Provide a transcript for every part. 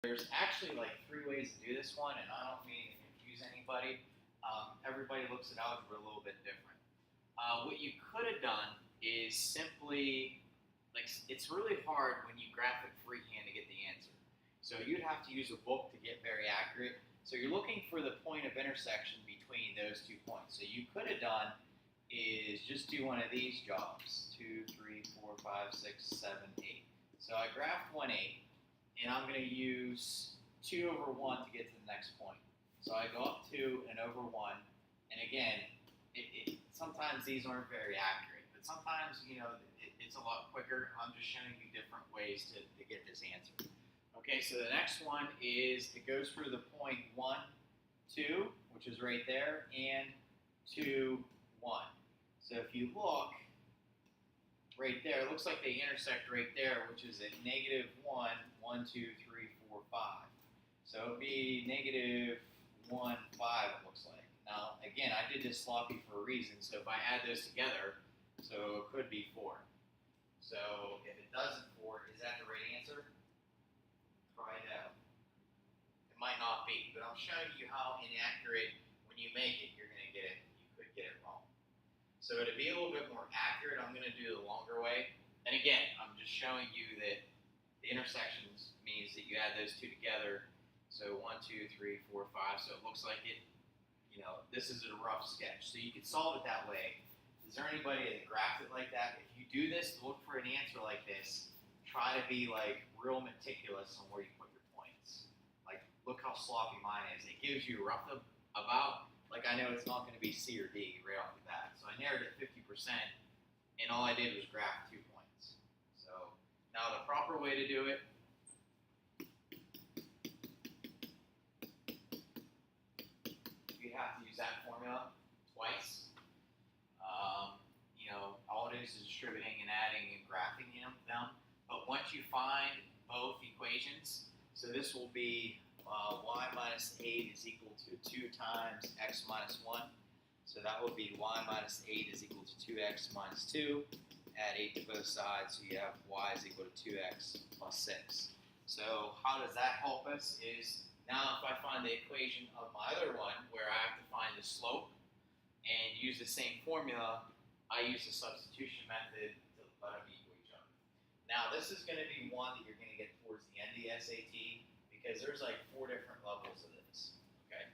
There's actually like 3 ways to do this one, and I don't mean to confuse anybody. Everybody looks at algebra a little bit different. What you could have done is simply, like, it's really hard when you graphic freehand to get the answer. So you'd have to use a book to get very accurate. So you're looking for the point of intersection between those 2 points. So you could have done is just do one of these jobs, 2, 3, 4, 5, 6, 7, 8. So I graphed 1, 8. And I'm going to use 2 over 1 to get to the next point. So I go up 2 and over 1. And again, sometimes these aren't very accurate, but sometimes, it's a lot quicker. I'm just showing you different ways to get this answer. Okay, so the next one is it goes through the point 1, 2, which is right there, and 2, 1. So if you look, right there, it looks like they intersect right there, which is at -1, 1, 2, 3, 4, 5. So it would be -1, 5, it looks like. Now, again, I did this sloppy for a reason, so if I add those together, so it could be 4. So if it doesn't 4, is that the right answer? Try it out. It might not be, but I'm showing you how inaccurate, when you make it, you're going to get it, you could get it wrong. So to be a little bit more accurate, I'm going to do the longer way. And again, I'm just showing you that the intersections means that you add those 2 together. So 1, 2, 3, 4, 5. So it looks like it, this is a rough sketch. So you could solve it that way. Is there anybody that graphed it like that? If you do this, to look for an answer like this, try to be like real meticulous on where you put your points. Like, look how sloppy mine is. It gives you rough about. Like, I know it's not going to be C or D right off the bat. So I narrowed it 50%, and all I did was graph 2 points. So now the proper way to do it, you have to use that formula twice. All it is distributing and adding and graphing them. But once you find both equations, so this will be y minus 8 is equal to 2 times x minus 1. So that would be y minus 8 is equal to 2x minus 2. Add 8 to both sides, so you have y is equal to 2x plus 6. So how does that help us is, now if I find the equation of my other one, where I have to find the slope and use the same formula, I use the substitution method to let them equal each other. Now this is going to be one that you're going to get towards the end of the SAT, because there's like 4 different levels of this, okay?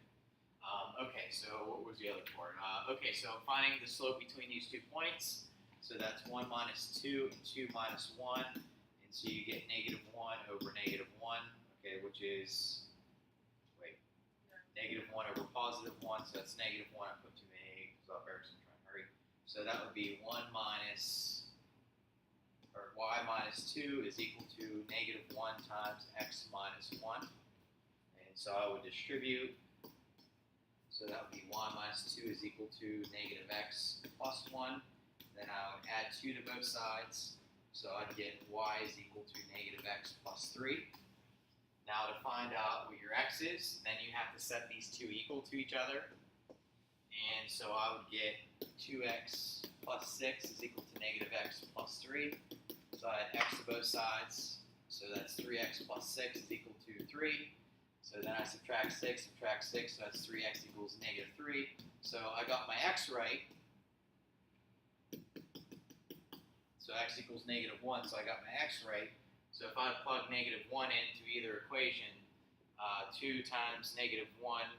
Okay, so what was the other part? Okay, so finding the slope between these 2 points, so that's 1 minus 2 and 2 minus 1, and so you get -1 over -1, okay, which is, -1 over +1, so that's -1, I put too many because I'm trying to hurry. So that would be 1 minus, or y minus 2 is equal to -1 times x minus 1. And so I would distribute, so that would be y minus 2 is equal to -x plus 1. Then I would add 2 to both sides, so I'd get y is equal to -x plus 3. Now to find out what your x is, then you have to set these 2 equal to each other. And so I would get 2x plus 6 is equal to -x plus 3. So I add x to both sides, so that's 3x plus 6 is equal to 3. So then I subtract 6, so that's 3x equals -3. So I got my x right. So x equals -1, so I got my x right. So if I plug -1 into either equation, 2 times -1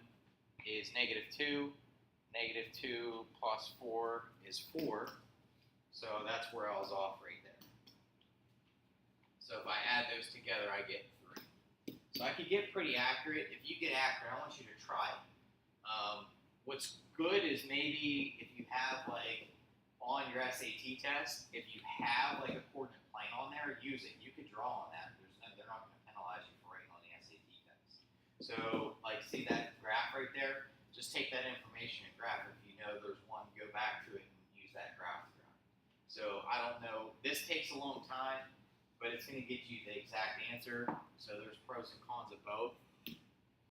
is -2. -2 plus 4 is 4. So that's where I was off right there. So if I add those together, I get 3. So I could get pretty accurate. If you get accurate, I want you to try it. What's good is maybe if you have, like, on your SAT test, if you have like a coordinate plane on there, use it. You could draw on that. They're not going to penalize you for writing on the SAT test. So, like, see that graph right there? Just take that information and graph it. If you know there's one, go back to it and use that graph throughout. So I don't know. This takes a long time, but it's going to get you the exact answer. So there's pros and cons of both.